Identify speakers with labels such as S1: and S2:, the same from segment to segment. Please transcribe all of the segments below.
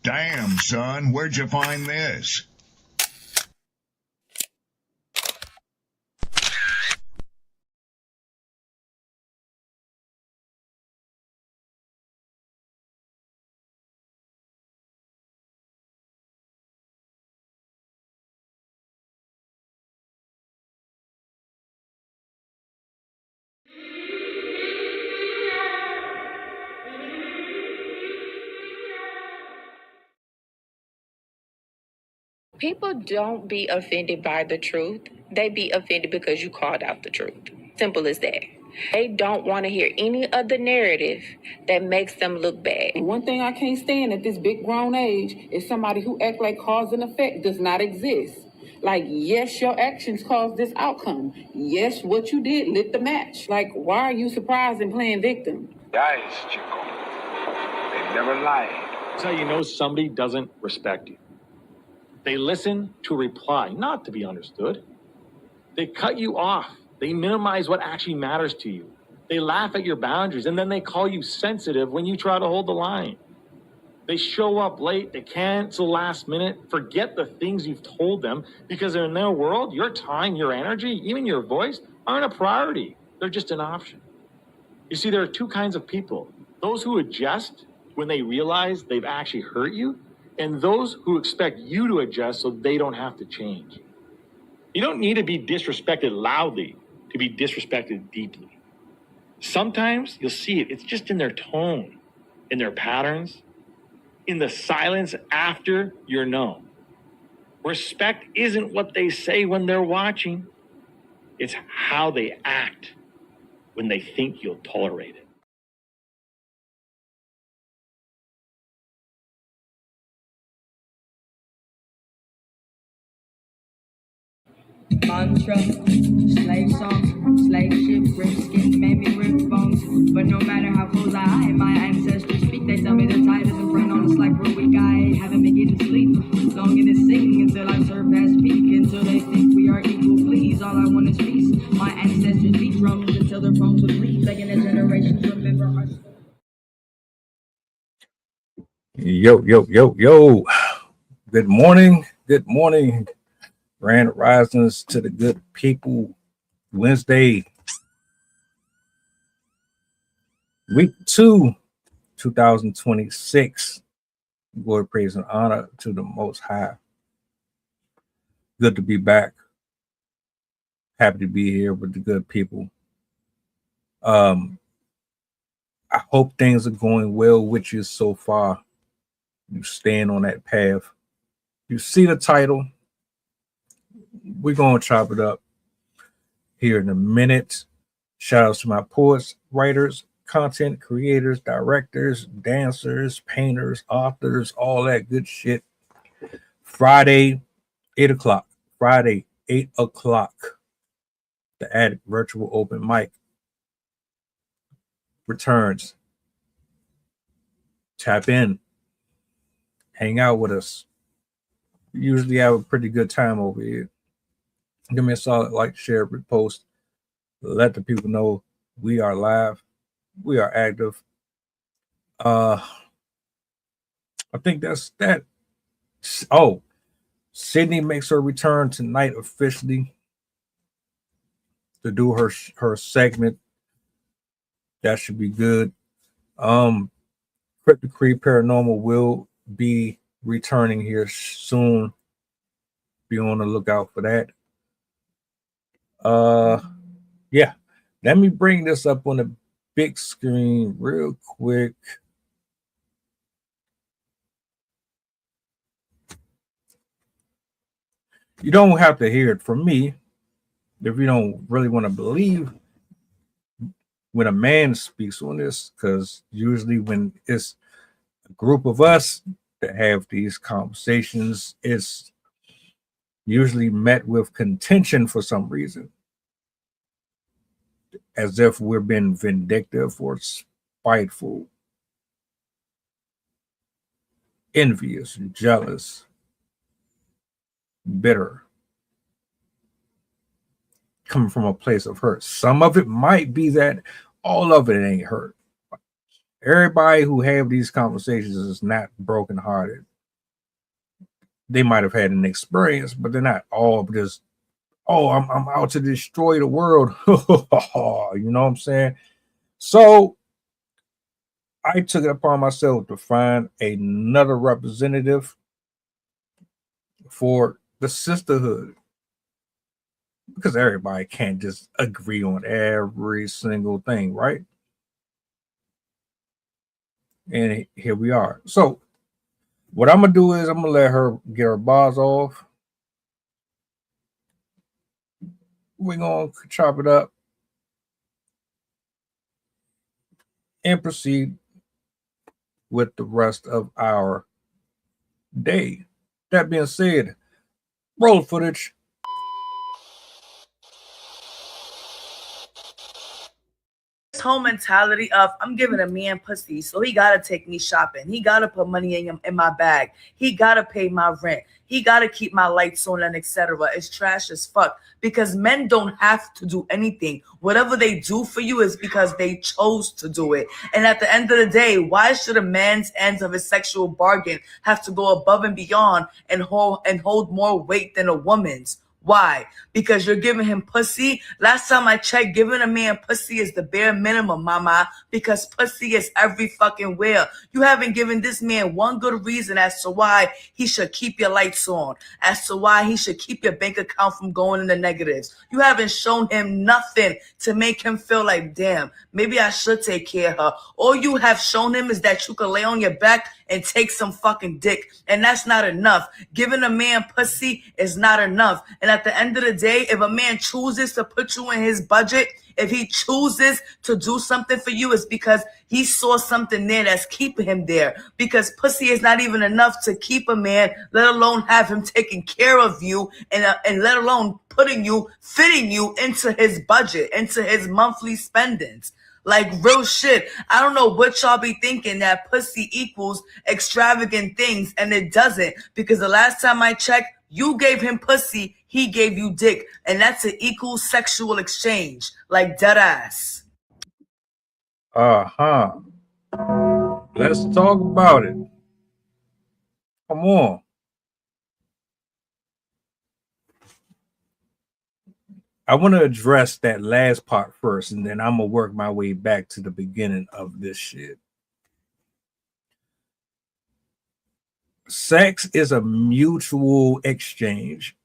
S1: Damn, son, where'd you find this?
S2: People don't be offended by the truth. They be offended because you called out the truth. Simple as that. They don't want to hear any other narrative that makes them look bad.
S3: One thing I can't stand at this big grown age is somebody who act like cause and effect does not exist. Like, yes, your actions caused this outcome. Yes, what you did lit the match. Like, why are you surprised and playing victim?
S4: Guys, Chico, they never lied.
S5: That's how you know somebody doesn't respect you. They listen to reply, not to be understood. They cut you off. They minimize what actually matters to you. They laugh at your boundaries, and then they call you sensitive when you try to hold the line. They show up late. They cancel last minute, forget the things you've told them, because in their world, your time, your energy, even your voice aren't a priority. They're just an option. You see, there are two kinds of people. Those who adjust when they realize they've actually hurt you, and those who expect you to adjust so they don't have to change. You don't need to be disrespected loudly to be disrespected deeply. Sometimes you'll see it. It's just in their tone, in their patterns, in the silence after you're no. Respect isn't what they say when they're watching. It's how they act when they think you'll tolerate it.
S6: Mantra, slave song, slave ship, rip skin, made me rip bones. But no matter how close I hide, my ancestors speak. They tell me they're tired as a friend on us like we're weak. I haven't been getting sleep. Longing to sing until I surpass peak. Until they think we are equal, please. All I want is peace. My ancestors beat drums until their bones would bleed. Begging the generations remember our story.
S7: Yo. Good morning. Grand risings to the good people. Wednesday, week 2, 2026. Glory, praise, and honor to the Most High. Good to be back. Happy to be here with the good people. I hope things are going well with you so far. You stand on that path. You see the title. We're going to chop it up here in a minute. Shout out to my poets, writers, content creators, directors, dancers, painters, authors, all that good shit. Friday, 8 o'clock. The Attic Virtual Open Mic returns. Tap in. Hang out with us. We usually have a pretty good time over here. Give me a solid like, share, repost. Let the people know we are live. We are active. I think that's that. Oh, Sydney makes her return tonight officially to do her segment. That should be good. Crypto Creep Paranormal will be returning here soon. Be on the lookout for that. Yeah, let me bring this up on the big screen real quick. You don't have to hear it from me if you don't really want to believe when a man speaks on this, because usually when it's a group of us that have these conversations, it's usually met with contention for some reason, as if we're being vindictive or spiteful, envious, jealous, bitter, coming from a place of hurt. Some of it might be that, all of it ain't hurt. Everybody who have these conversations is not brokenhearted. they might have had an experience, but they're not all just, oh, I'm out to destroy the world. You know what I'm saying? So I took it upon myself to find another representative for the sisterhood, because everybody can't just agree on every single thing, right? And here we are. So what I'm gonna do is I'm gonna let her get her bars off. We're gonna chop it up and proceed with the rest of our day. That being said, roll footage.
S8: Whole mentality of I'm giving a man pussy, so he gotta take me shopping. He gotta put money in my bag. He gotta pay my rent. He gotta keep my lights on and etc. It's trash as fuck because men don't have to do anything. Whatever they do for you is because they chose to do it. And at the end of the day, why should a man's ends of his sexual bargain have to go above and beyond and hold more weight than a woman's? Why? Because you're giving him pussy. Last time I checked, giving a man pussy is the bare minimum, mama, because pussy is every fucking where. You haven't given this man one good reason as to why he should keep your lights on, as to why he should keep your bank account from going in the negatives. You haven't shown him nothing to make him feel like, damn, maybe I should take care of her. All you have shown him is that you can lay on your back and take some fucking dick. And that's not enough. Giving a man pussy is not enough. And at the end of the day, if a man chooses to put you in his budget, if he chooses to do something for you, it's because he saw something there that's keeping him there. Because pussy is not even enough to keep a man, let alone have him taking care of you and let alone fitting you into his budget, into his monthly spendings. Like real shit. I don't know what y'all be thinking that pussy equals extravagant things, and it doesn't. Because the last time I checked, you gave him pussy, he gave you dick. And that's an equal sexual exchange. Like dead ass.
S7: Uh-huh. Let's talk about it. Come on. I want to address that last part first, and then I'm going to work my way back to the beginning of this shit. Sex is a mutual exchange,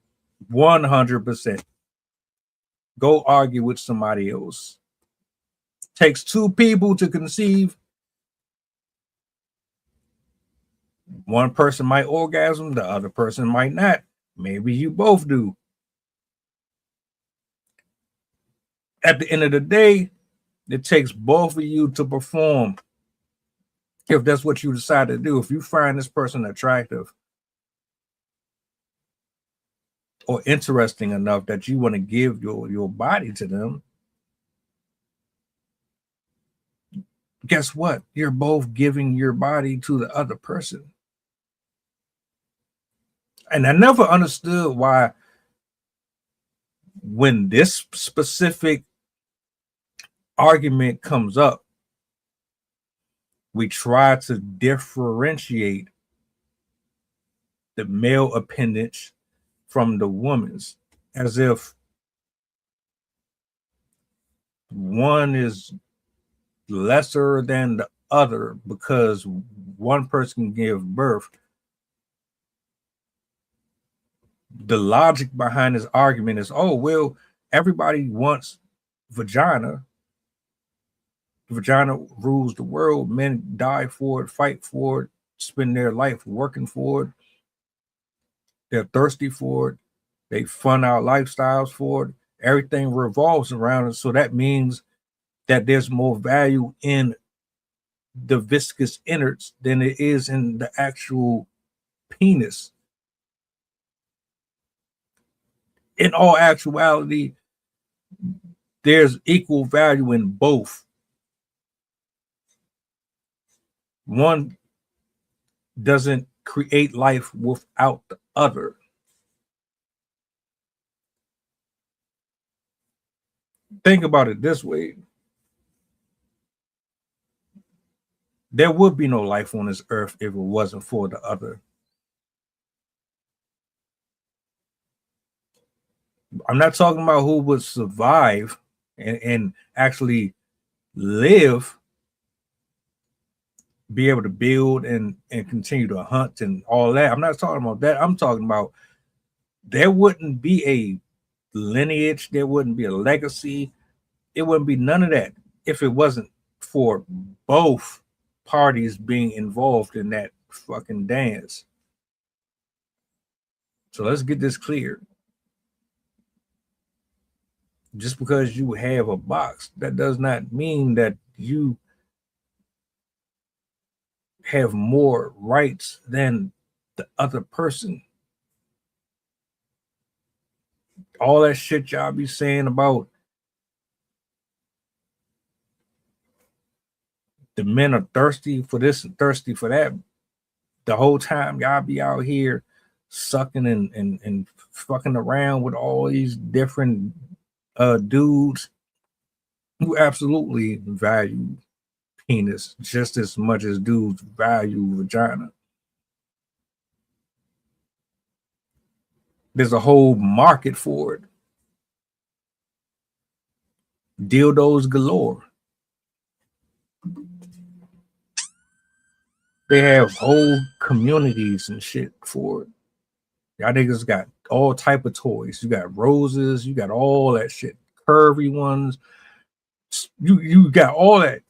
S7: 100%. Go argue with somebody else. Takes two people to conceive. One person might orgasm, the other person might not. Maybe you both do. At the end of the day, it takes both of you to perform. If that's what you decide to do, if you find this person attractive or interesting enough that you want to give your body to them, guess what? You're both giving your body to the other person. And I never understood why, when this specific argument comes up, we try to differentiate the male appendage from the woman's, as if one is lesser than the other because one person can give birth. The logic behind this argument is, oh, well, everybody wants vagina. Vagina rules the world. Men die for it, fight for it, spend their life working for it. They're thirsty for it. They fund our lifestyles for it. Everything revolves around it. So that means that there's more value in the viscous innards than it is in the actual penis. In all actuality, there's equal value in both. One doesn't create life without the other. Think about it this way. There would be no life on this earth if it wasn't for the other. I'm not talking about who would survive and actually live, be able to build and continue to hunt and all that. I'm not talking about that. I'm talking about there wouldn't be a lineage, there wouldn't be a legacy, it wouldn't be none of that if it wasn't for both parties being involved in that fucking dance. So let's get this clear. Just because you have a box, that does not mean that you have more rights than the other person. All that shit y'all be saying about the men are thirsty for this and thirsty for that. The whole time y'all be out here sucking and fucking around with all these different dudes who absolutely value penis just as much as dudes value vagina. There's a whole market for it. Dildos galore. They have whole communities and shit for it. Y'all niggas got all type of toys. You got roses, you got all that shit, curvy ones. You got all that.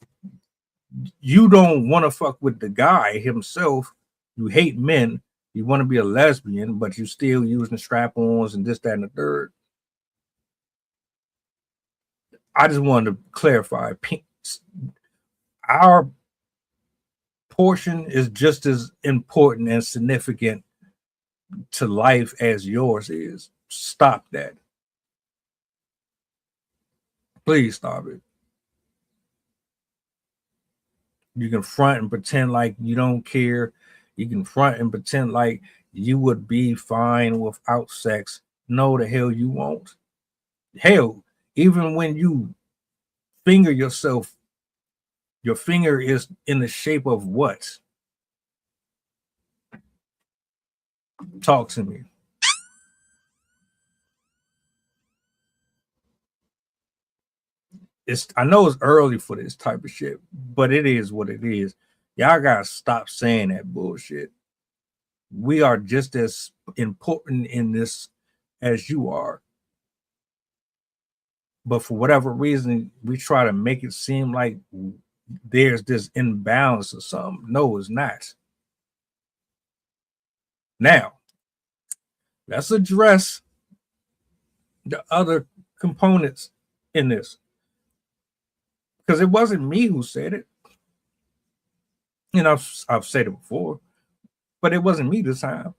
S7: You don't want to fuck with the guy himself. You hate men. You want to be a lesbian, but you still using strap-ons and this, that, and the third. I just wanted to clarify. Our portion is just as important and significant to life as yours is. Stop that. Please stop it. You can front and pretend like you don't care. You can front and pretend like you would be fine without sex. No, the hell you won't. Hell, even when you finger yourself, your finger is in the shape of what? Talk to me. I know it's early for this type of shit, but it is what it is. Y'all gotta stop saying that bullshit. We are just as important in this as you are. But for whatever reason, we try to make it seem like there's this imbalance or something. No, it's not. Now, let's address the other components in this. Because it wasn't me who said it. You know, I've said it before, but it wasn't me this time.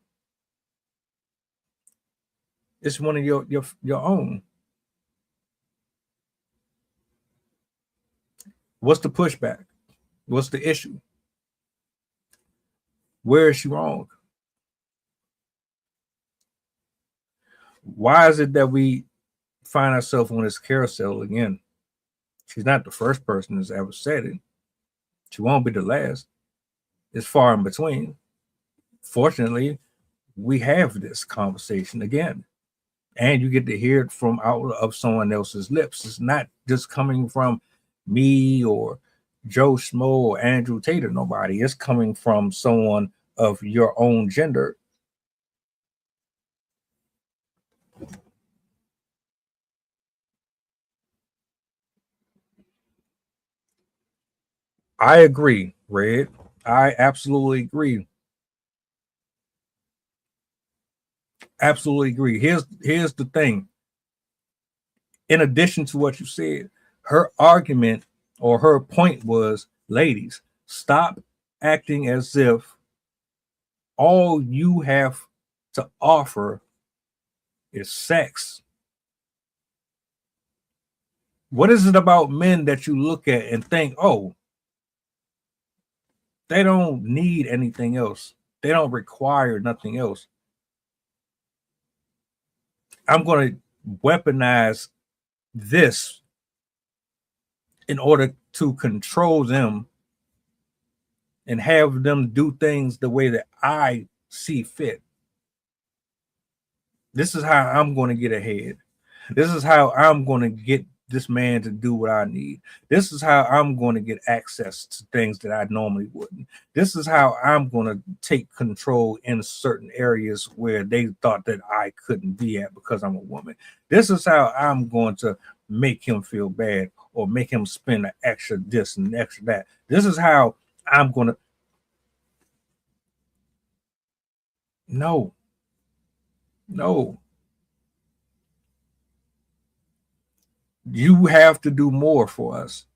S7: It's one of your own. What's the pushback? What's the issue? Where is she wrong? Why is it that we find ourselves on this carousel again? She's not the first person that's ever said it. She won't be the last. It's far in between. Fortunately, we have this conversation again. And you get to hear it from out of someone else's lips. It's not just coming from me or Joe Schmo or Andrew Tate or nobody. It's coming from someone of your own gender. I agree, Red. I absolutely agree. Absolutely agree. Here's the thing. In addition to what you said, her argument or her point was, ladies, stop acting as if all you have to offer is sex. What is it about men that you look at and think, oh, they don't need anything else? They don't require nothing else. I'm going to weaponize this in order to control them and have them do things the way that I see fit. This is how I'm going to get ahead. This is how I'm going to get this man to do what I need. This is how I'm going to get access to things that I normally wouldn't. This is how I'm going to take control in certain areas where they thought that I couldn't be at because I'm a woman. This is how I'm going to make him feel bad or make him spend an extra this and extra that. This is how I'm going to. No, no. You have to do more for us.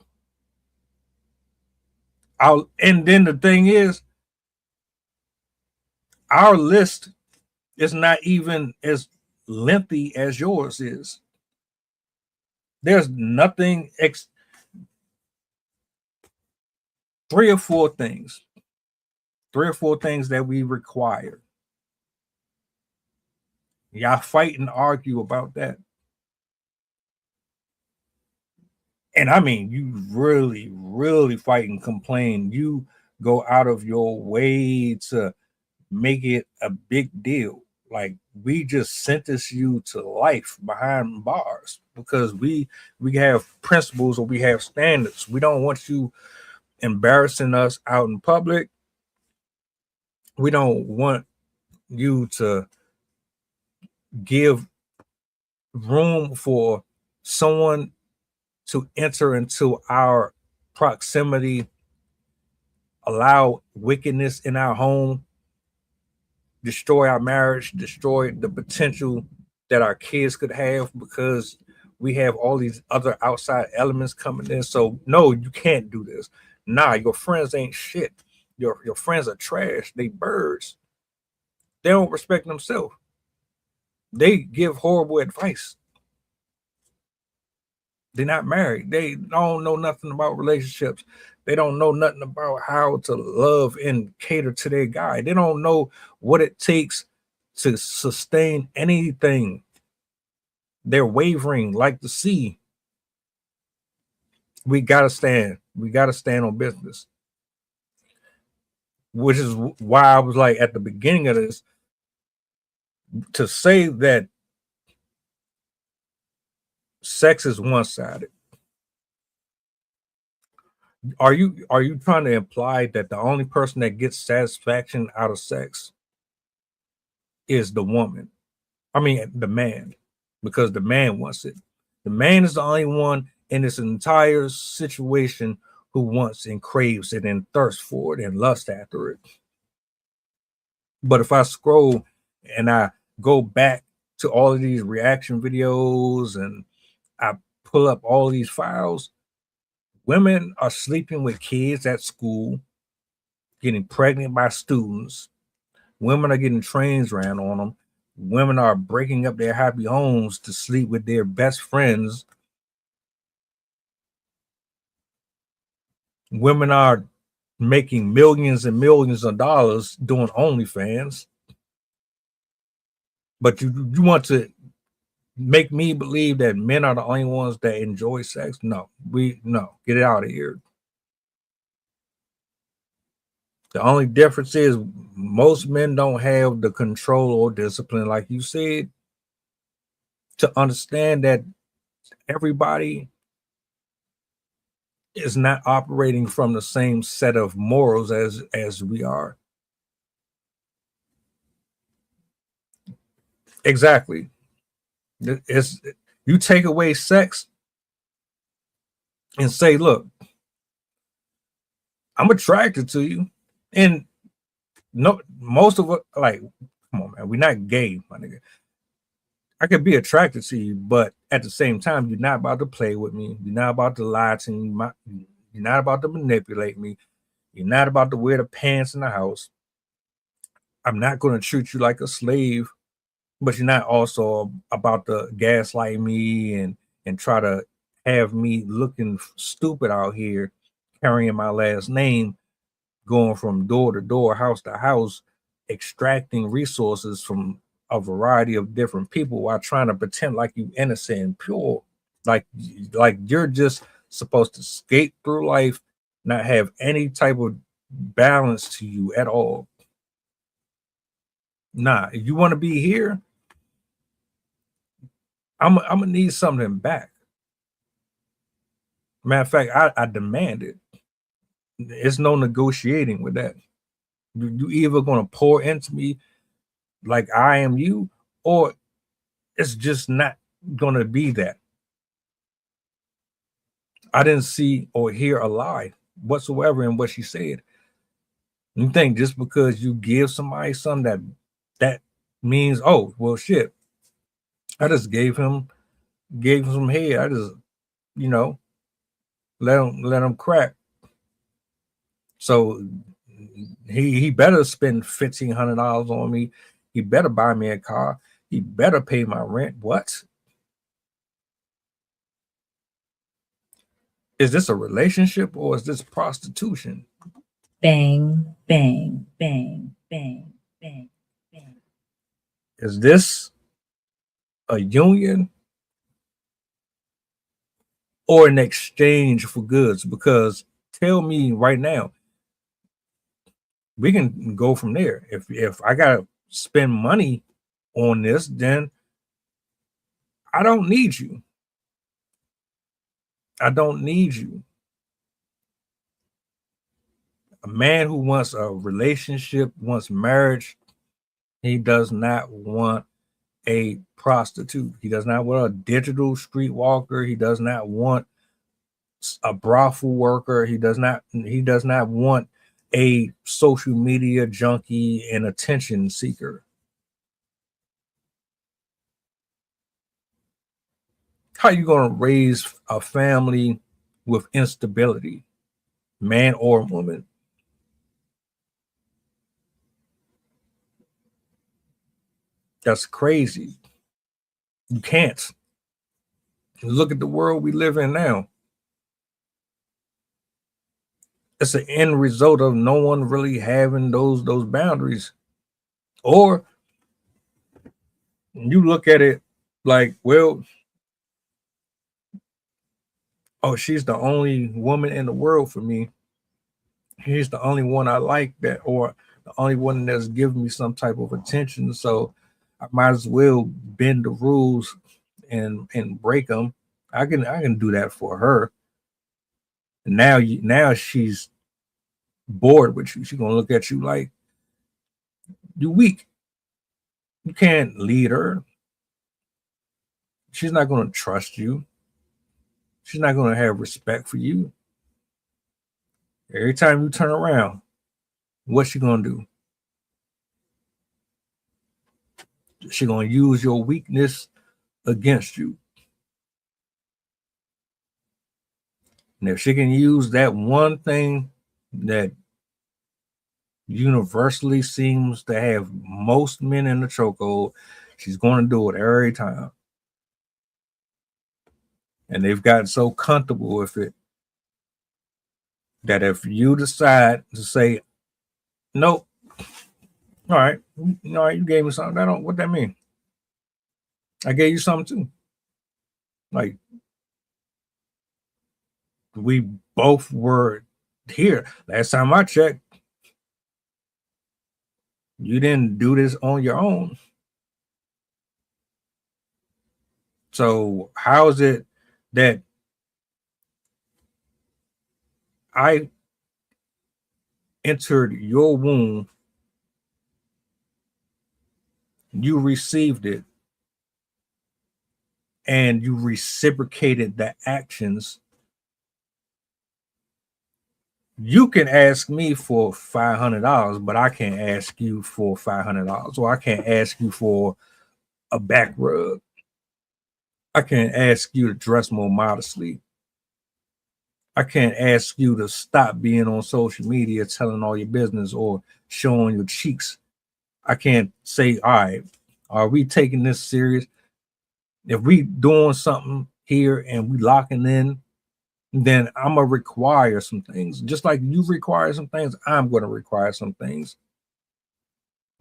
S7: And then the thing is, our list is not even as lengthy as yours is. There's nothing, three or four things that we require. Y'all fight and argue about that. And I mean, you really, really fight and complain. You go out of your way to make it a big deal. Like, we just sentence you to life behind bars because we have principles or we have standards. We don't want you embarrassing us out in public. We don't want you to give room for someone to enter into our proximity, allow wickedness in our home, destroy our marriage, destroy the potential that our kids could have because we have all these other outside elements coming in. So no, you can't do this. Nah, your friends ain't shit. Your friends are trash. They birds. They don't respect themselves. They give horrible advice. They're not married. They don't know nothing about relationships. They don't know nothing about how to love and cater to their guy. They don't know what it takes to sustain anything. They're wavering like the sea. We gotta stand. We gotta stand on business. Which is why I was like at the beginning of this, to say that sex is one-sided. Are you trying to imply that the only person that gets satisfaction out of sex is the woman? I mean, the man, because the man wants it. The man is the only one in this entire situation who wants and craves it and thirsts for it and lusts after it. But if I scroll and I go back to all of these reaction videos and I pull up all these files, women are sleeping with kids at school, getting pregnant by students. Women are getting trains ran on them. Women are breaking up their happy homes to sleep with their best friends. Women are making millions and millions of dollars doing OnlyFans. But you want to make me believe that men are the only ones that enjoy sex? No, get it out of here. The only difference is most men don't have the control or discipline, like you said, to understand that everybody is not operating from the same set of morals as we are. Exactly. It's, you take away sex and say, look, I'm attracted to you. And no, most of it, like, come on, man, we're not gay, my nigga. I could be attracted to you, but at the same time, you're not about to play with me. You're not about to lie to me. You're not about to manipulate me. You're not about to wear the pants in the house. I'm not going to treat you like a slave, but you're not also about to gaslight me and try to have me looking stupid out here, carrying my last name, going from door to door, house to house, extracting resources from a variety of different people while trying to pretend like you innocent and pure, like you're just supposed to skate through life, not have any type of balance to you at all. Nah, if you want to be here, I'm gonna need something back. Matter of fact, I demand it. It's no negotiating with that. You either gonna pour into me like I am you, or it's just not gonna be that. I didn't see or hear a lie whatsoever in what she said. You think just because you give somebody something that means, oh well, shit, I just gave him some head. I just, you know, let him crack. So he better spend $1,500 on me. He better buy me a car. He better pay my rent. What? Is this a relationship or is this prostitution?
S9: Bang, bang, bang, bang, bang, bang.
S7: Is this a union or an exchange for goods? Because tell me right now, we can go from there. If I gotta spend money on this, then I don't need you. I don't need you. A man who wants a relationship, wants marriage, he does not want a prostitute. He does not want a digital streetwalker. He does not want a brothel worker. He does not want a social media junkie and attention seeker. How are you going to raise a family with instability, man or woman? That's crazy. You can't. Look at the world we live in now. It's an end result of no one really having those boundaries. Or you look at it like, well, oh, she's the only woman in the world for me. He's the only one I like, that, or the only one that's giving me some type of attention. So I might as well bend the rules and break them. I can do that for her. And now she's bored with you. She's gonna look at you like you're weak. You can't lead her. She's not gonna trust you. She's not gonna have respect for you. Every time you turn around, what's she gonna do? She's gonna use your weakness against you. And if she can use that one thing that universally seems to have most men in the chokehold, she's going to do it every time. And they've gotten so comfortable with it that if you decide to say, nope, all right, you gave me something. What that mean? I gave you something too. Like, we both were here. Last time I checked, you didn't do this on your own. So how is it that I entered your womb, you received it, and you reciprocated the actions? You can ask me for $500, but I can't ask you for $500, or I can't ask you for a back rub. I can't ask you to dress more modestly. I can't ask you to stop being on social media telling all your business or showing your cheeks. I can't say, all right, are we taking this serious? If we doing something here and we locking in, then I'm going to require some things. Just like you require some things, I'm going to require some things.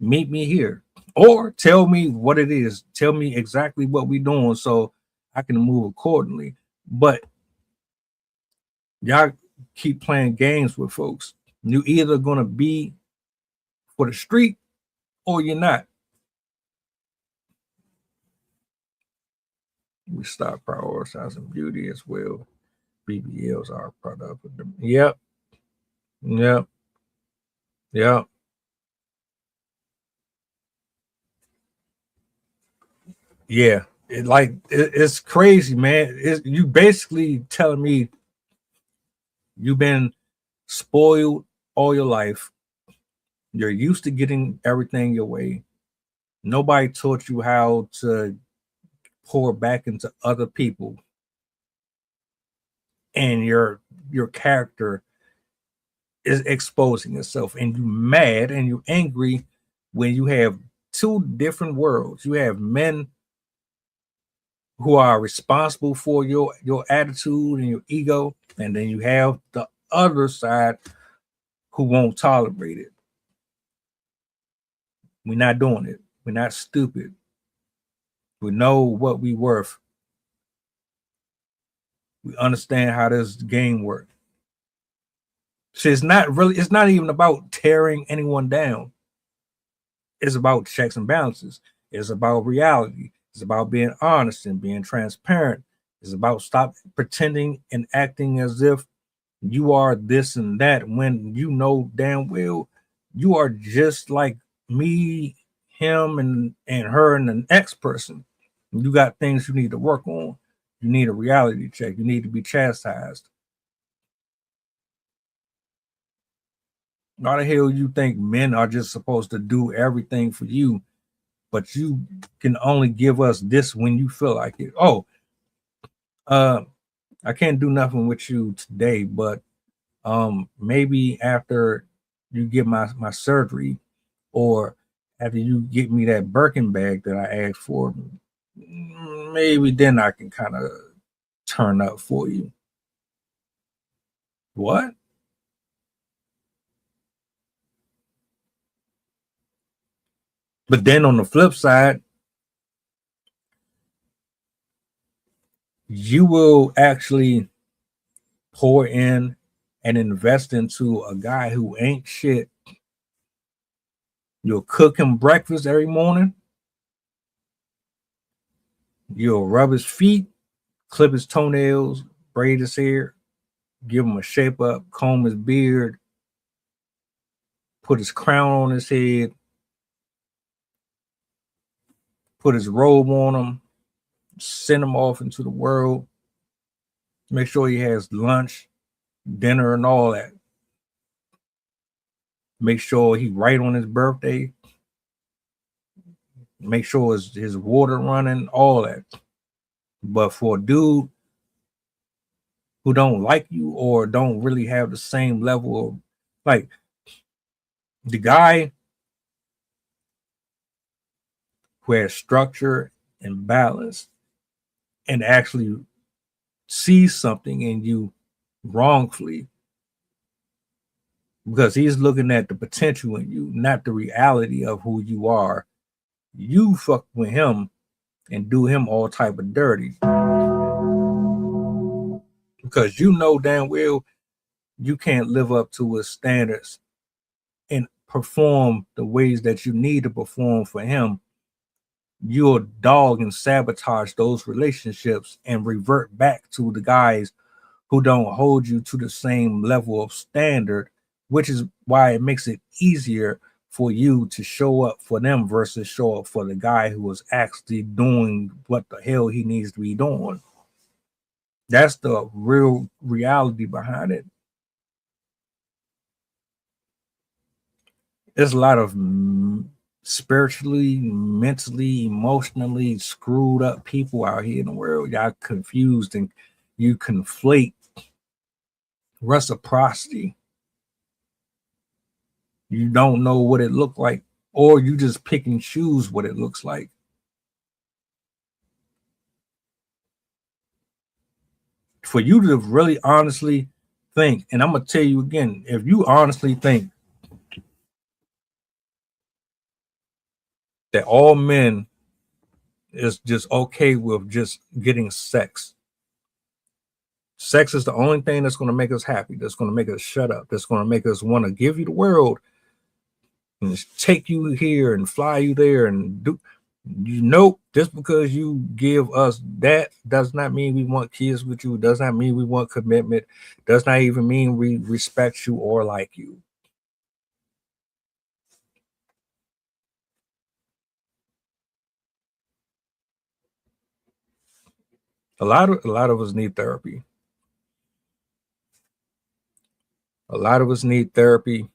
S7: Meet me here. Or tell me what it is. Tell me exactly what we're doing so I can move accordingly. But y'all keep playing games with folks. You either going to be for the street or you're not. stop prioritizing beauty as well. BBLs are a product of them. Yep. Yep. Yep. Yeah. It's crazy, man. You basically telling me you've been spoiled all your life. You're used to getting everything your way. Nobody taught you how to pour back into other people. And your character is exposing itself, and you mad and you angry when you have two different worlds. You have men who are responsible for your attitude and your ego, and then you have the other side who won't tolerate it. We're not doing it. We're not stupid. We know what we worth. We understand how this game works. So it's not even about tearing anyone down. It's about checks and balances. It's about reality. It's about being honest and being transparent. It's about stop pretending and acting as if you are this and that when you know damn well you are just like me, him, and her, and the next person. You got things you need to work on. You need a reality check. You need to be chastised. Why the hell you think men are just supposed to do everything for you, but you can only give us this when you feel like it? Oh, I can't do nothing with you today, but maybe after you get my surgery, or after you get me that Birkin bag that I asked for, maybe then I can kind of turn up for you. What? But then on the flip side, you will actually pour in and invest into a guy who ain't shit. You'll cook him breakfast every morning. You'll rub his feet, clip his toenails, braid his hair, give him a shape up, comb his beard, put his crown on his head, put his robe on him, send him off into the world, make sure he has lunch, dinner, and all that. Make sure he right on his birthday. Make sure his water running, all that. But for a dude who don't like you or don't really have the same level of, like, the guy who has structure and balance and actually sees something in you wrongfully, because he's looking at the potential in you, not the reality of who you are. You fuck with him and do him all type of dirty, because you know damn well you can't live up to his standards and perform the ways that you need to perform for him. You'll dog and sabotage those relationships and revert back to the guys who don't hold you to the same level of standard, which is why it makes it easier for you to show up for them versus show up for the guy who was actually doing what the hell he needs to be doing. That's the real reality behind it. There's a lot of spiritually, mentally, emotionally screwed up people out here in the world. Y'all confused and you conflate reciprocity. You don't know what it looked like, or you just pick and choose what it looks like. For you to really honestly think, and I'm going to tell you again, if you honestly think that all men is just okay with just getting sex. Sex is the only thing that's going to make us happy, that's going to make us shut up, that's going to make us want to give you the world and just take you here and fly you there and do. You know, just because you give us that does not mean we want kids with you, does not mean we want commitment, does not even mean we respect you or like you. A lot of us need therapy. A lot of us need therapy.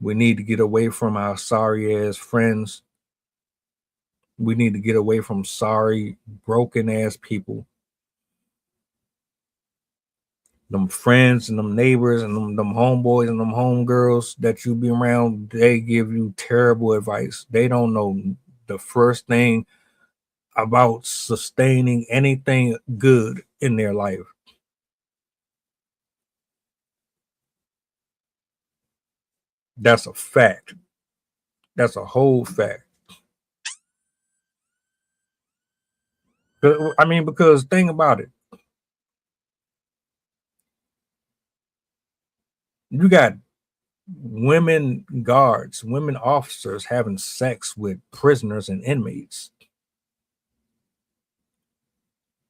S7: We need to get away from our sorry ass friends. We need to get away from sorry, broken ass people. Them friends and them neighbors and them homeboys and them homegirls that you be around, they give you terrible advice. They don't know the first thing about sustaining anything good in their life. That's a fact. That's a whole fact. I mean, because think about it. You got women guards, women officers having sex with prisoners and inmates.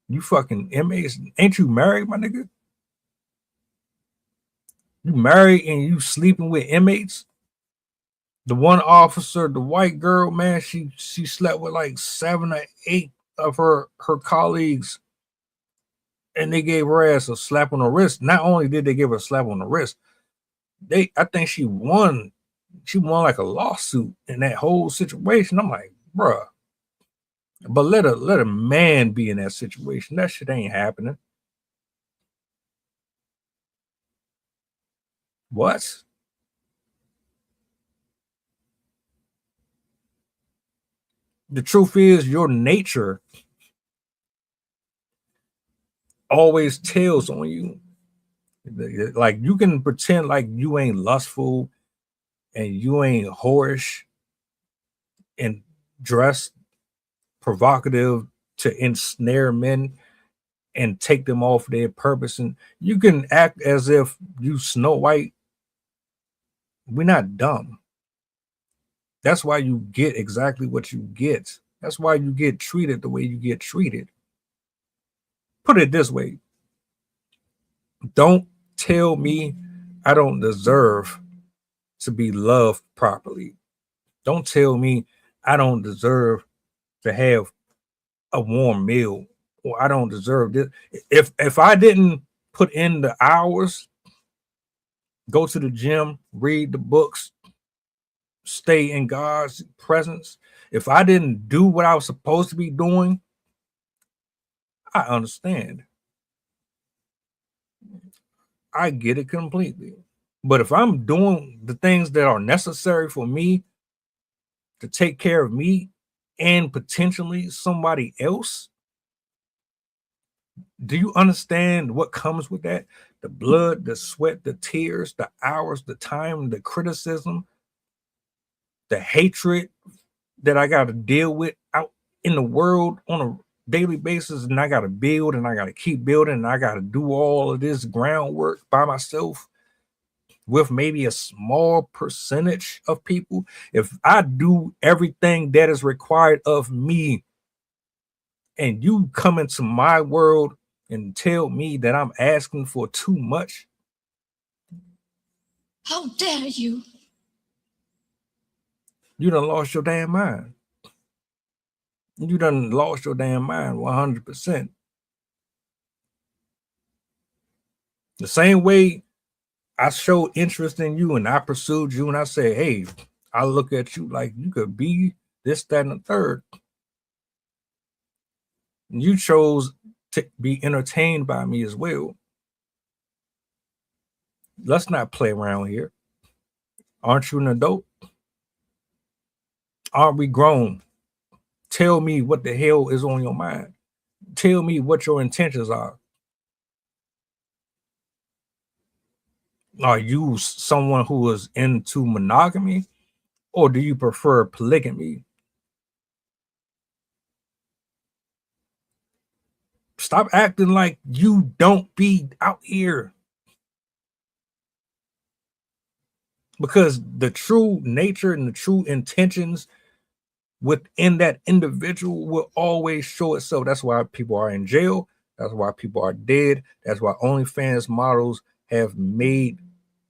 S7: You fucking inmates, ain't you married, my nigga? You married and you sleeping with inmates? The one officer, the white girl, man, she slept with like 7 or 8 of her colleagues, and they gave her ass a slap on the wrist. Not only did they give her a slap on the wrist, I think she won like a lawsuit in that whole situation. I'm like, bruh. But let a man be in that situation. That shit ain't happening. What? The truth is, your nature always tells on you. Like, you can pretend like you ain't lustful and you ain't whorish and dressed provocative to ensnare men and take them off their purpose, and you can act as if you Snow White. We're not dumb. That's why you get exactly what you get. That's why you get treated the way you get treated. Put it this way. Don't tell me I don't deserve to be loved properly. Don't tell me I don't deserve to have a warm meal, or I don't deserve this. If I didn't put in the hours, go to the gym, read the books, stay in God's presence, if I didn't do what I was supposed to be doing, I understand. I get it completely. But if I'm doing the things that are necessary for me to take care of me and potentially somebody else, do you understand what comes with that? The blood, the sweat, the tears, the hours, the time, the criticism, the hatred that I got to deal with out in the world on a daily basis, and I got to build and I got to keep building and I got to do all of this groundwork by myself with maybe a small percentage of people. If I do everything that is required of me and you come into my world and tell me that I'm asking for too much,
S10: how dare you?
S7: You done lost your damn mind. You done lost your damn mind 100%. The same way I showed interest in you and I pursued you and I said, hey, I look at you like you could be this, that, and the third. And you chose to be entertained by me as well. Let's not play around here. Aren't you an adult? Aren't we grown? Tell me what the hell is on your mind. Tell me what your intentions are. Are you someone who is into monogamy, or do you prefer polygamy? Stop acting like you don't be out here. Because the true nature and the true intentions within that individual will always show itself. That's why people are in jail. That's why people are dead. That's why OnlyFans models have made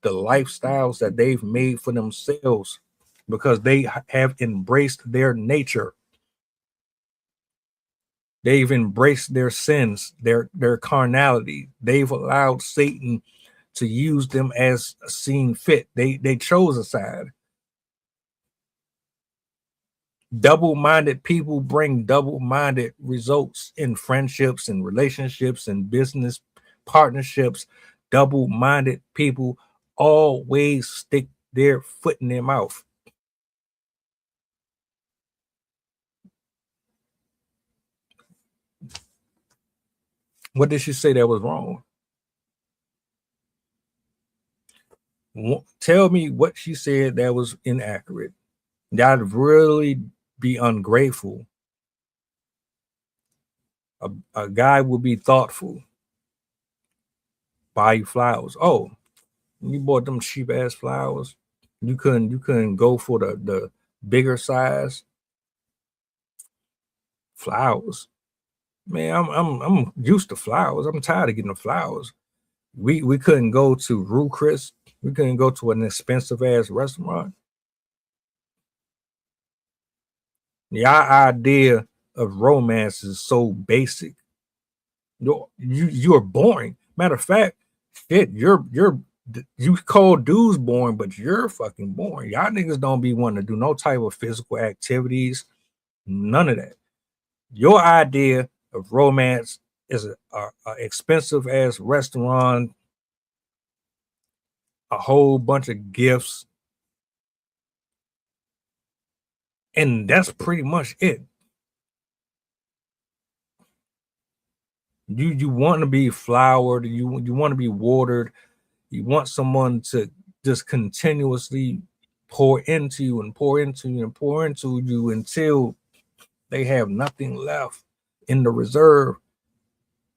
S7: the lifestyles that they've made for themselves, because they have embraced their nature. They've embraced their sins, their carnality. They've allowed Satan to use them as seen fit. They chose a side. Double-minded people bring double-minded results in friendships and relationships and business partnerships. Double-minded people always stick their foot in their mouth. What did she say that was wrong? Tell me what she said that was inaccurate. That'd really be ungrateful. A guy will be thoughtful. Buy you flowers. Oh, you bought them cheap ass flowers. You couldn't go for the bigger size flowers. Man, I'm used to flowers. I'm tired of getting the flowers. We couldn't go to Rue Chris. We couldn't go to an expensive ass restaurant. Your idea of romance is so basic. You're boring. Matter of fact, shit, you call dudes boring, but you're fucking boring. Y'all niggas don't be wanting to do no type of physical activities, none of that. Your idea of romance is a expensive ass restaurant, a whole bunch of gifts, and that's pretty much it. You want to be flowered, you want to be watered, you want someone to just continuously pour into you and pour into you and pour into you until they have nothing left in the reserve.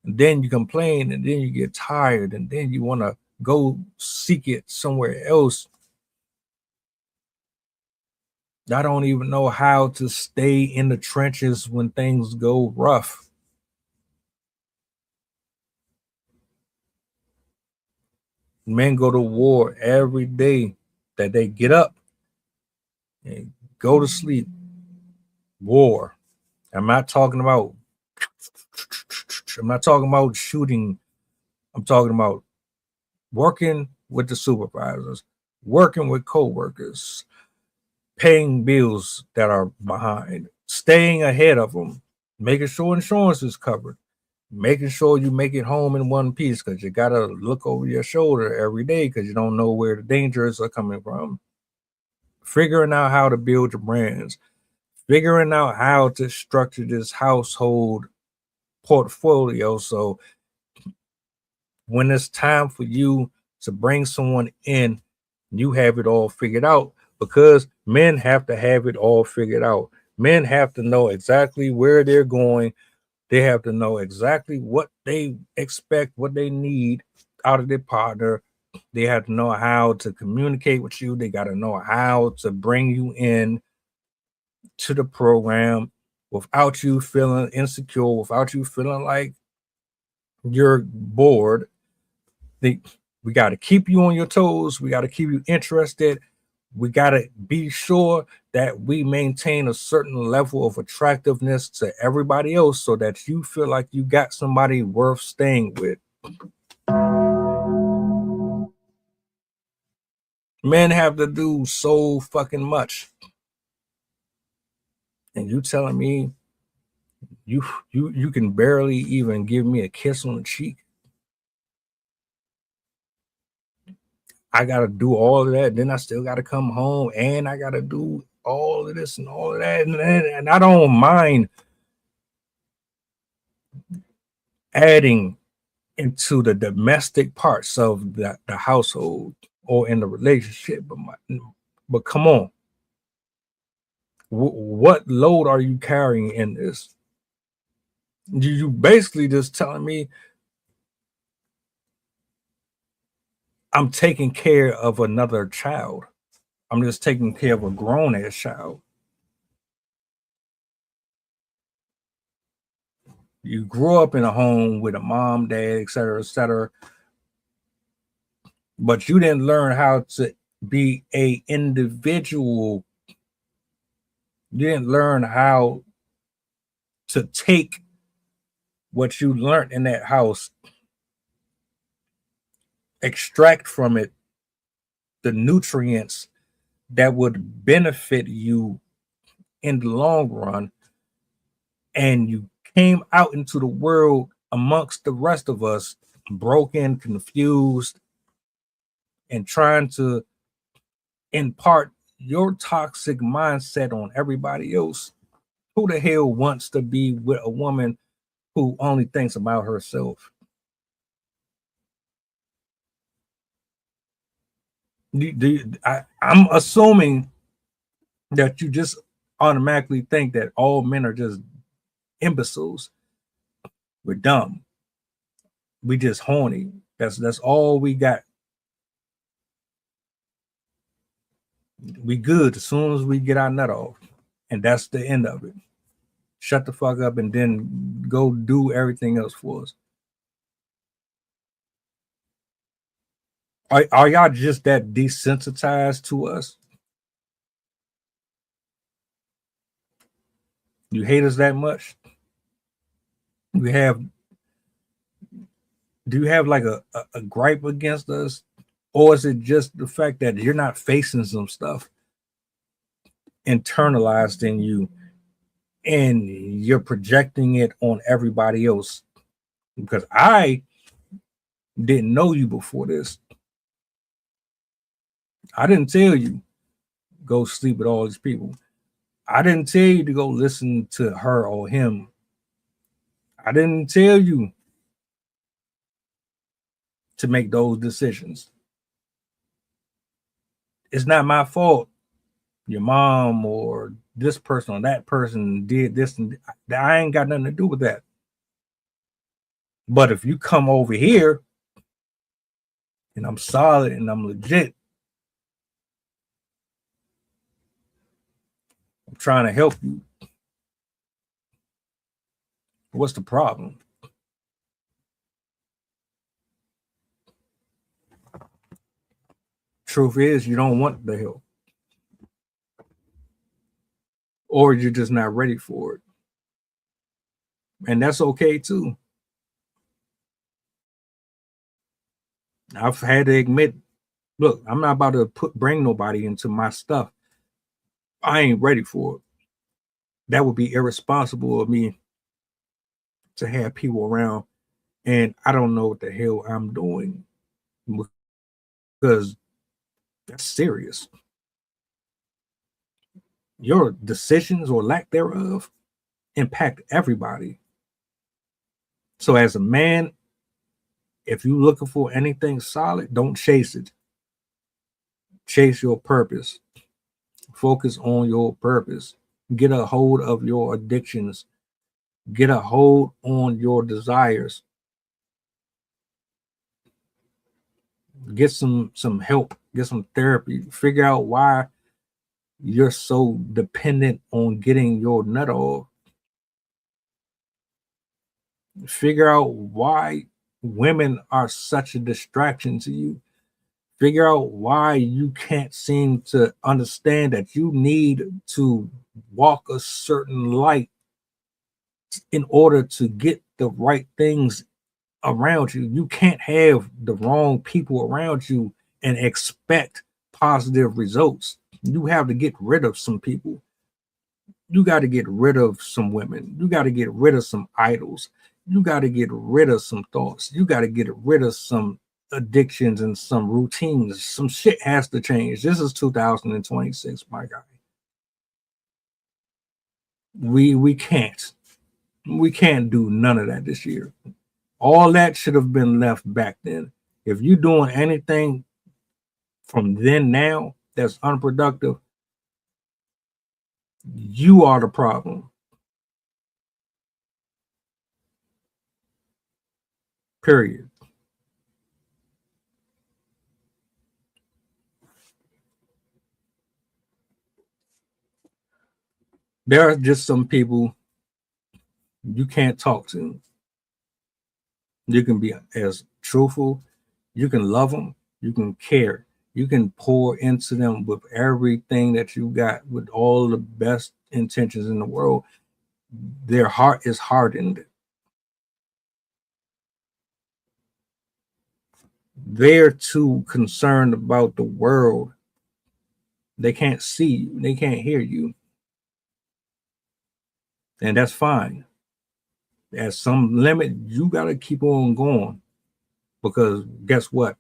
S7: And then you complain, and then you get tired, and then you want to go seek it somewhere else. I don't even know how to stay in the trenches when things go rough. Men go to war every day that they get up and go to sleep. War. I'm not talking about shooting. I'm talking about working with the supervisors, working with co-workers, paying bills that are behind, staying ahead of them, making sure insurance is covered, making sure you make it home in one piece, because you got to look over your shoulder every day because you don't know where the dangers are coming from. Figuring out how to build your brands, figuring out how to structure this household portfolio, so when it's time for you to bring someone in, you have it all figured out, because men have to have it all figured out. Men have to know exactly where they're going. They have to know exactly what they expect, what they need out of their partner. They have to know how to communicate with you. They got to know how to bring you in to the program without you feeling insecure, without you feeling like you're bored. We got to keep you on your toes. We got to keep you interested. We got to be sure that we maintain a certain level of attractiveness to everybody else so that you feel like you got somebody worth staying with. Men have to do so fucking much. And you telling me you can barely even give me a kiss on the cheek? I got to do all of that. Then I still got to come home and I got to do all of this and all of that. And I don't mind adding into the domestic parts of the household or in the relationship. But come on. What load are you carrying in this? You basically just telling me I'm taking care of another child. I'm just taking care of a grown-ass child. You grew up in a home with a mom, dad, etc., but you didn't learn how to be a individual. You didn't learn how to take what you learned in that house, extract from it the nutrients that would benefit you in the long run, and you came out into the world amongst the rest of us broken, confused, and trying to impart your toxic mindset on everybody else. Who the hell wants to be with a woman who only thinks about herself? I'm assuming that you just automatically think that all men are just imbeciles. We're dumb. We just horny. That's all we got. We good as soon as we get our nut off, and that's the end of it. Shut the fuck up and then go do everything else for us. Are y'all just that desensitized to us? You hate us that much? Do you have like a gripe against us? Or is it just the fact that you're not facing some stuff internalized in you and you're projecting it on everybody else? Because I didn't know you before this. I didn't tell you go sleep with all these people. I didn't tell you to go listen to her or him. I didn't tell you to make those decisions. It's not my fault. Your mom or this person or that person did this, and I ain't got nothing to do with that. But if you come over here and I'm solid and I'm legit, I'm trying to help you. What's the problem? Truth is, you don't want the help. Or you're just not ready for it. And that's okay too. I've had to admit, look, I'm not about to bring nobody into my stuff. I ain't ready for it. That would be irresponsible of me to have people around and I don't know what the hell I'm doing, because that's serious. Your decisions or lack thereof impact everybody. So as a man, if you're looking for anything solid, don't chase it. Chase your purpose. Focus on your purpose. Get a hold of your addictions. Get a hold on your desires. Get some help. Get some therapy. Figure out why you're so dependent on getting your nut off. Figure out why women are such a distraction to you. Figure out why you can't seem to understand that you need to walk a certain light in order to get the right things around you. You can't have the wrong people around you and expect positive results. You have to get rid of some people. You got to get rid of some women. You got to get rid of some idols. You got to get rid of some thoughts. You got to get rid of some addictions and some routines. Some shit has to change. This is 2026, my guy. We can't do none of that this year. All that should have been left back then. If you're doing anything from then now that's unproductive, you are the problem. Period. There are just some people you can't talk to. You can be as truthful, you can love them, you can care, you can pour into them with everything that you got, with all the best intentions in the world. Their heart is hardened. They're too concerned about the world. They can't see you, they can't hear you. And that's fine. At some limit, you got to keep on going, because guess what?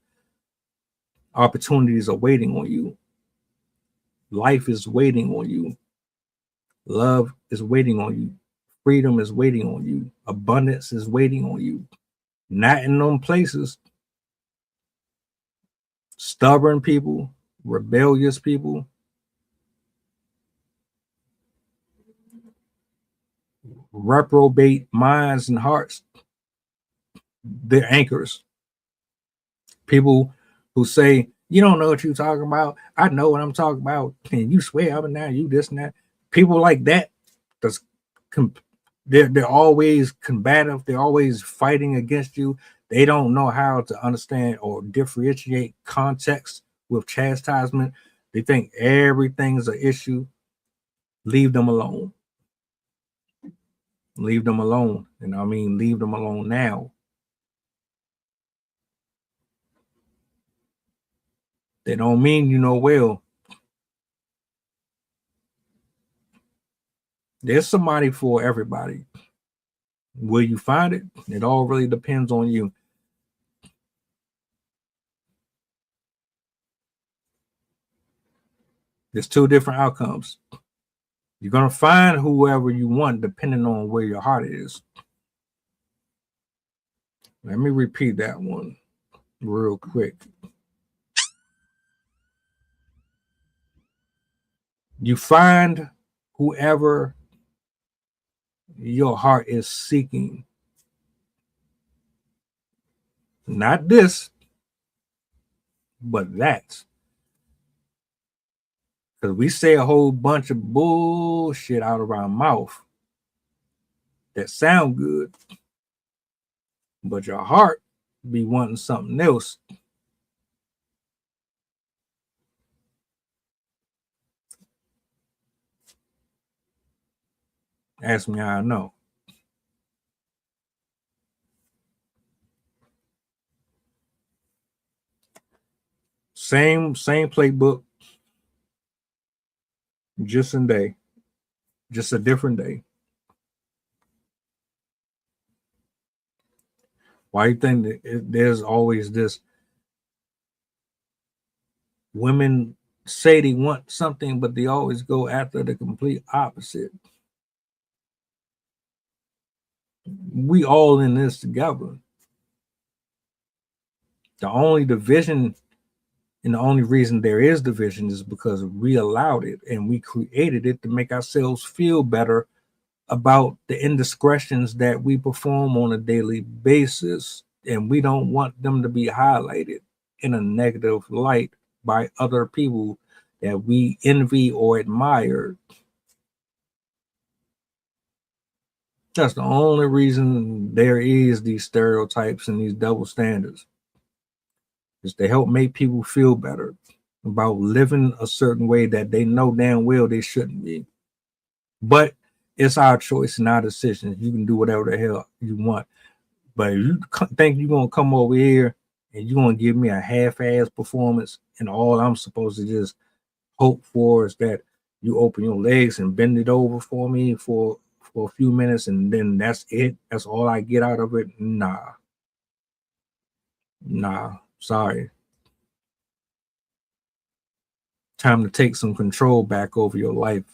S7: Opportunities are waiting on you. Life is waiting on you. Love is waiting on you. Freedom is waiting on you. Abundance is waiting on you. Not in them places. Stubborn people, rebellious people, reprobate minds and hearts, they're anchors. People who say, you don't know what you're talking about. I know what I'm talking about. And you swear up and down, you this and that. People like that, they're always combative. They're always fighting against you. They don't know how to understand or differentiate context with chastisement. They think everything's an issue. Leave them alone. Leave them alone. And I mean, leave them alone now. They don't mean you no well. There's somebody for everybody. Will you find it? It all really depends on you. There's two different outcomes. You're going to find whoever you want depending on where your heart is. Let me repeat that one real quick. You find whoever your heart is seeking. Not this, but that. Because we say a whole bunch of bullshit out of our mouth that sound good, but your heart be wanting something else. Ask me how I know. Same playbook, just a day, just a different day. Why do you think that there's always this? Women say they want something, but they always go after the complete opposite. We all in this together. The only division and the only reason there is division is because we allowed it and we created it to make ourselves feel better about the indiscretions that we perform on a daily basis. And we don't want them to be highlighted in a negative light by other people that we envy or admire. That's the only reason there is these stereotypes and these double standards, is to help make people feel better about living a certain way that they know damn well they shouldn't be. But it's our choice and our decision. You can do whatever the hell you want. But if you think you're going to come over here and you're going to give me a half-ass performance and all I'm supposed to just hope for is that you open your legs and bend it over for me for a few minutes and then that's it, that's all I get out of it, nah, sorry. Time to take some control back over your life.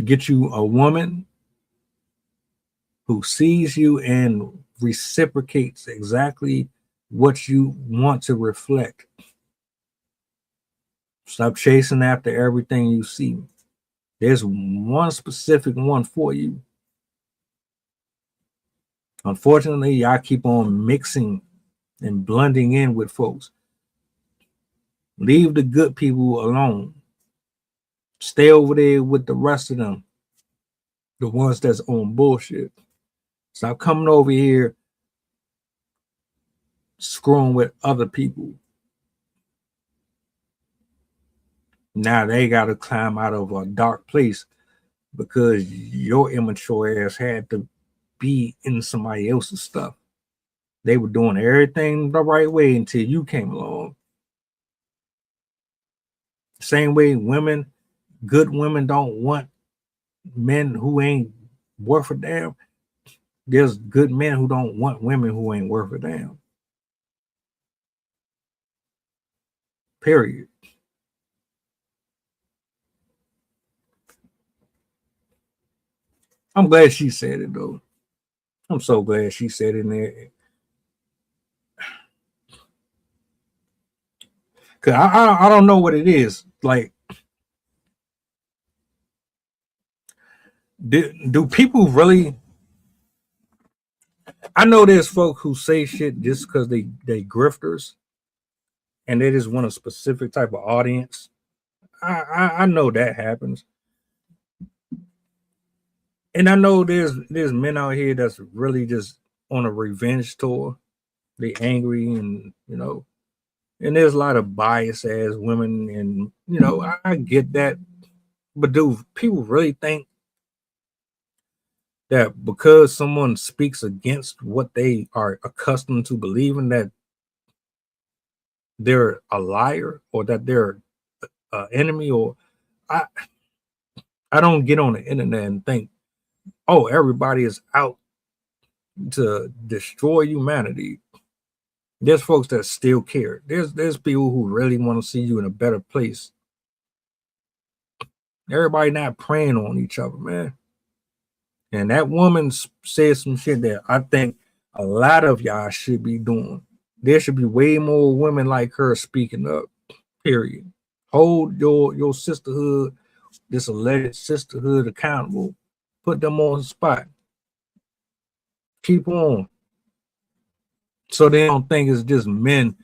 S7: Get you a woman who sees you and reciprocates exactly what you want to reflect. Stop chasing after everything you see. There's one specific one for you. Unfortunately, I keep on mixing and blending in with folks. Leave the good people alone. Stay over there with the rest of them, the ones that's on bullshit. Stop coming over here screwing with other people. Now they got to climb out of a dark place because your immature ass had to be in somebody else's stuff. They were doing everything the right way until you came along. Same way women, good women don't want men who ain't worth a damn. There's good men who don't want women who ain't worth a damn. Period. I'm glad she said it though. I'm so glad she said it in there. Cause I don't know what it is. Like, do people really? I know there's folk who say shit just because they grifters, and they just want a specific type of audience. I know that happens, and I know there's men out here that's really just on a revenge tour. They angry, and and there's a lot of bias ass women, and I get that, but do people really think that because someone speaks against what they are accustomed to believing, that they're a liar or that they're an enemy? Or I don't get on the internet and think, oh, everybody is out to destroy humanity. There's folks that still care. There's people who really want to see you in a better place. Everybody not preying on each other, man. And that woman said some shit that I think a lot of y'all should be doing. There should be way more women like her speaking up, period. Hold your sisterhood, this alleged sisterhood, accountable. Put them on the spot. Keep on. So they don't think it's just men.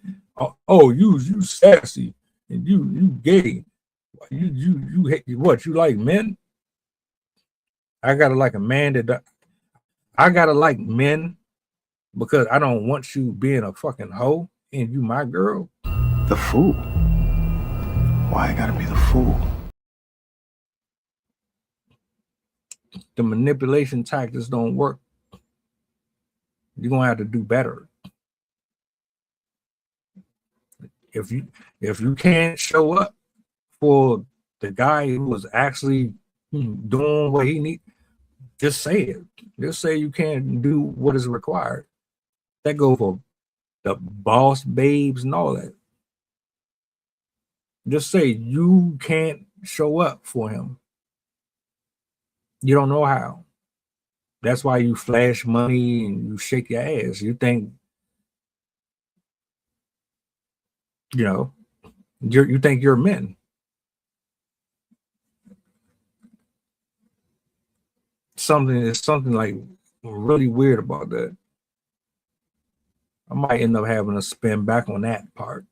S7: Oh, you sassy and you gay. You hate what? You like men? I gotta like a man that I gotta like men because I don't want you being a fucking hoe and you my girl.
S4: The fool. Why I gotta be the fool?
S7: The manipulation tactics don't work. You're gonna have to do better. If you can't show up for the guy who was actually doing what he needs, just say it. Just say you can't do what is required. That goes for the boss babes and all that. Just say you can't show up for him. You don't know how. That's why you flash money and you shake your ass. You think, you think you're men. Something like really weird about that. I might end up having to spin back on that part.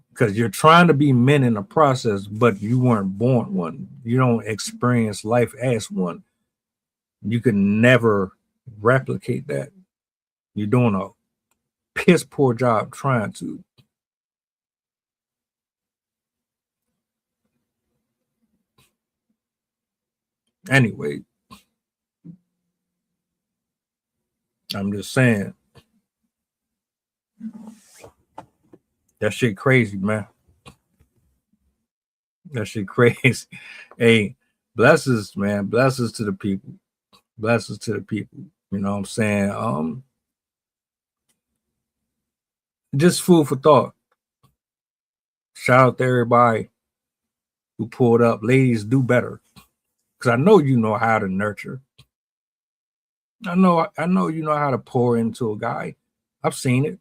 S7: Because you're trying to be men in the process, but you weren't born one. You don't experience life as one. You can never replicate that. You're doing a piss poor job trying to. Anyway, I'm just saying. That shit crazy, man. That shit crazy. Hey, blessings, man. Blessings to the people. Blessings to the people. You know what I'm saying? Just food for thought. Shout out to everybody who pulled up. Ladies, do better. Because I know you know how to nurture. I know you know how to pour into a guy. I've seen it.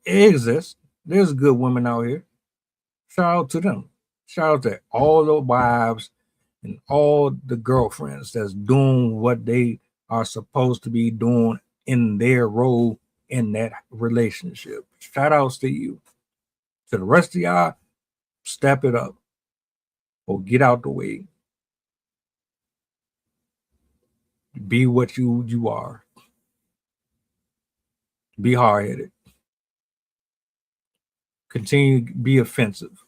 S7: It exists. There's good women out here. Shout out to them. Shout out to all the wives and all the girlfriends that's doing what they are supposed to be doing in their role in that relationship. Shout outs to you. To the rest of y'all, step it up or get out the way. Be what you are. Be hard-headed. Continue to be offensive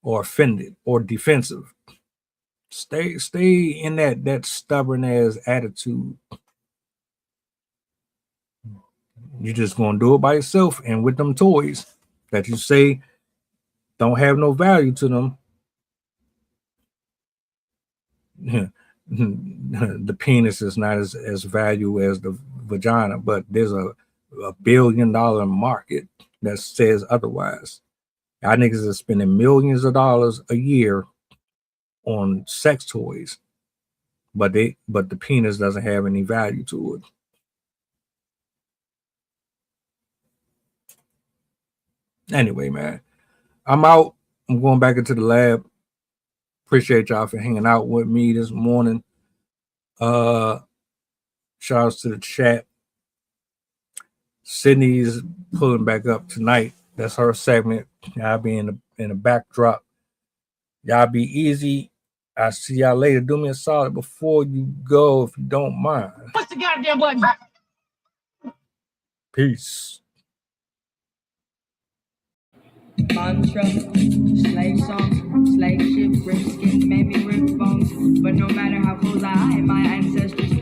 S7: or offended or defensive. Stay in that stubborn ass attitude. You're just gonna do it by yourself and with them toys that you say don't have no value to them. The penis is not as valuable as the vagina, but there's a $1 billion market that says otherwise. Y'all niggas are spending millions of dollars a year on sex toys, but the penis doesn't have any value to it. Anyway, man, I'm out. I'm going back into the lab. Appreciate y'all for hanging out with me this morning. Shout outs to the chat. Sydney's pulling back up tonight. That's her segment. Y'all be in the backdrop. Y'all be easy. I'll see y'all later. Do me a solid before you go, if you don't mind.
S6: What's the goddamn button?
S7: Peace.
S6: Mantra, slave song, slave ship, rip skin, made me rip bones. But no matter how close I hide, my ancestors